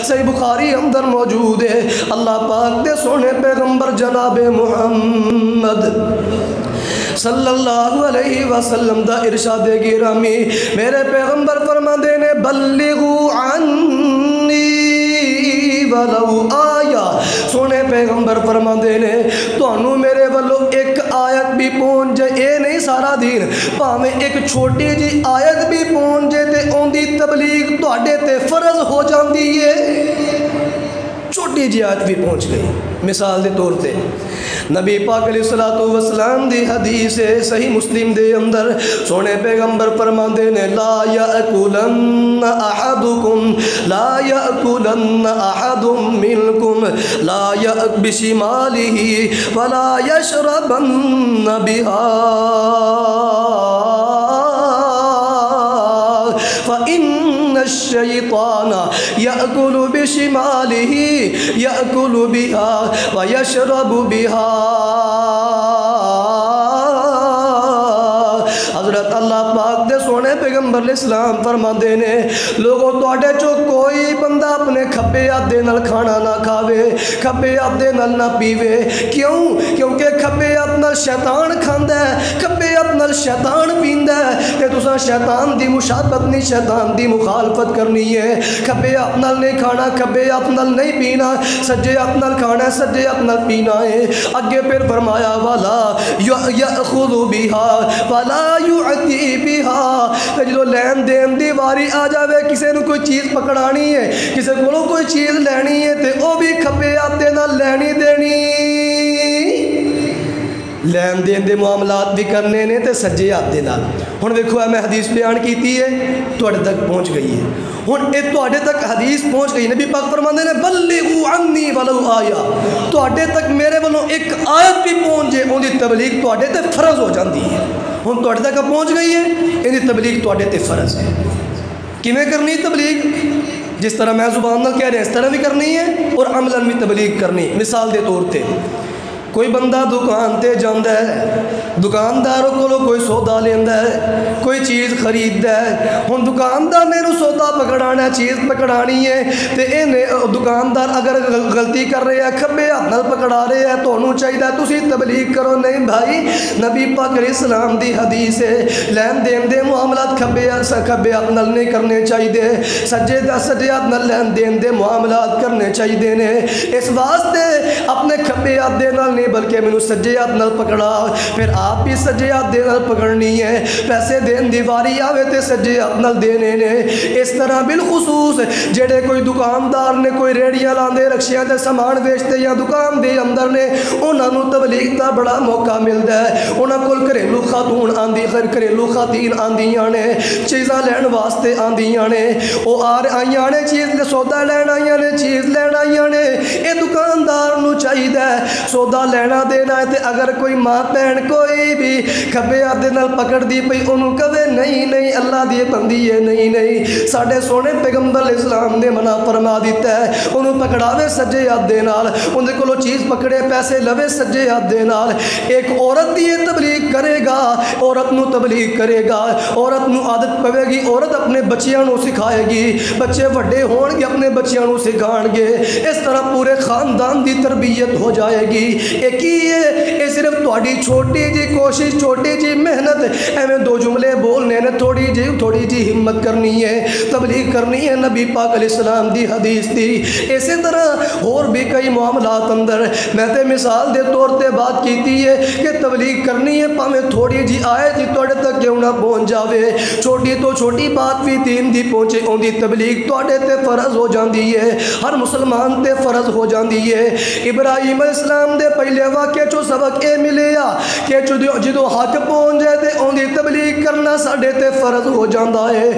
صحیح بخاری اندر موجود ہے، اللہ پاک دے سونے پیغمبر جناب محمد صلی اللہ علیہ وسلم دا ارشاد گرامی، میرے پیغمبر فرماندے نے بلغو عنی ولو آیا، سونے پیغمبر فرماندے نے تانوں میرے والو ایک آیت بھی پہنچ جائے، اے نہیں سارا دین، پاویں ایک چھوٹی جی آیت بھی پہنچ جائے تے اون دی تبلیغ تواڈے تے فرض ہو جاندی ہے۔ چھوٹی جی آیت بھی پہنچ گئی، مثال دے طور تے نبی پاک علیہ السلام دی حدیث ہے صحیح مسلم دے اندر، سونے پیغمبر فرماندے نے لا یأکلن احدکم لا یأکلن احد منکم لا یأک بشمالہ ولا یشربن بہا فإن الشیطان یأکل بشمالہ یأکل بها ویشرب بها۔ حضرت اللہ پاک دے سونے پیغمبر علیہ السلام فرماندے نے لوگوں تواڈے چوں کوئی بندہ اپنے کھبے ہاتھ دے نال کھانا نہ کھاوے، کھبے ہاتھ دے نال نہ پیوے، کیوں؟ کیونکہ کھبے ہاتھ نال شیطان کھاندا ہے، کھبے ہاتھ نال شیطان پیندا ہے، تے تساں شیطان دی مشابہت نہیں، شیطان دی مخالفت کرنی ہے۔ کھبے ہاتھ نال نہیں کھانا، کھبے ہاتھ نال نہیں پینا، سجے ہاتھ نال کھانا ہے، سجے ہاتھ نال پینا ہے۔ اگے پھر فرمایا والا یاخذ بها ولا یعطی بها، تے جدوں لین دین دی واری آ جاوے، کسے نو کوئی چیز پکڑانی ہے، کسے کولوں کوئی چیز لینی ہے، تے او بھی کھبے ہاتھ دے نال لینی دینی، لین دین دے معاملات بھی کرنے نے تے سجے ہاتھ دے نال۔ ہن ویکھو میں حدیث بیان کیتی ہے تواڈے تک پہنچ گئی ہے، ہن اے تواڈے تک حدیث پہنچ گئی، نبی پاک فرماندے نے بلغوا عنی ولو آیا، تواڈے تک میرے والوں ایک آیت بھی پہنچ جائے اون دی تبلیغ تواڈے تے فرض ہو جاندی ہے۔ ہن تواڈے تک پہنچ گئی ہے، ان دی تبلیغ تواڈے تے فرض ہے۔ کیویں کرنی تبلیغ؟ جس طرح میں زبان نال کہہ رہا اس طرح بھی کرنی ہے اور عملاً بھی تبلیغ کرنی۔ مثال دے طور تے کوئی بندہ دکان تے جاندا ہے، دکانداروں کو کوئی سودا لیندا ہے، کوئی چیز خریددا ہے، ہن دکاندار نے نو سودا پکڑانا ہے، چیز پکڑانی ہے، تے دکاندار اگر غلطی کر رہے ہیں، کھبے ہاتھ نال پکڑا رہے ہیں، تانوں چاہیے تسی تبلیغ کرو، نہیں بھائی نبی پاک علیہ السلام دی حدیث ہے لین دین دے معاملات کھبے ہاتھ نال نہیں کرنے چاہیے، سجے ہاتھ نال لین دین دے معاملات کرنے چاہیے نے۔ اس واسطے اپنے کھبے ہاتھ دے نال بلکہ میں سجے ہاتھ نال پکڑا، پھر آپ بھی سجے ہاتھ دے نال پکڑنی ہے، پیسے دین دی واری آوے تے سجے ہاتھ نال دینے نے۔ اس طرح بالخصوص جڑے کوئی دکاندار نے کوئی ریڑیاں لاندے رکشیاں تے سامان بیچتے یا دکان دے اندر نے، انہاں نوں تبلیغ دا بڑا موقع ملدا ہے، انہاں کول گھریلو خاتون آندی، گھریلو خواتین آندیاں نے، چیزاں لین واسطے آندیاں نے، او آئیاں نے چیز سودا لین آئیاں نے، چیز لین آئیاں نے، اے دکاندار نوں چاہیے سودا لینا دینا ہے، تے اگر کوئی ماں بہن کوئی بھی کھبے ہاتھ دے نال پکڑ دی پئی انہوں کہے نہیں نہیں اللہ دی بندی ہے، نہیں نہیں ساڈے سونے پیغمبر علیہ السلام نے منع فرما دیتا ہے، انہوں پکڑاوے سجے ہاتھ دے نال، ان دے کولوں چیز پکڑے پیسے لوے سجے ہاتھ دے نال۔ ایک عورت دی تبلیغ کرے گا، عورت نو تبلیغ کرے گا، عورت نو عادت پوے گی، عورت اپنے بچیاں نو سکھائے گی، بچے وڈے ہون گے اپنے بچیاں نو سکھان گے، اس طرح پورے خاندان دی تربیت ہو جائے گی۔ ایک ہی ہے یہ صرف تھوڑی چھوٹی جی کوشش، چھوٹی جی محنت، ایویں دو جملے بولنے نے، تھوڑی جی ہمت کرنی ہے، تبلیغ کرنی ہے نبی پاک علیہ السلام دی حدیث دی۔ اسی طرح اور بھی کئی معاملات اندر میں تے مثال دے طور تے بات کیتی ہے کہ تبلیغ کرنی ہے، پاویں تھوڑی جی آئے جی تواڈے تک کیوں نہ پہنچ جاوے، چھوٹی تو چھوٹی بات بھی دین دی پہنچے، اون دی تبلیغ تواڈے تے فرض ہو جاندی ہے، ہر مسلمان تے فرض ہو جاندی ہے۔ ابراہیم علیہ السلام دے پہلے واقعے چو سبق اے ملے کہ جدو حق پہنچ جائے تے اون دی تبلیغ کرنا ساڈے تے فرض ہو جاندا ہے۔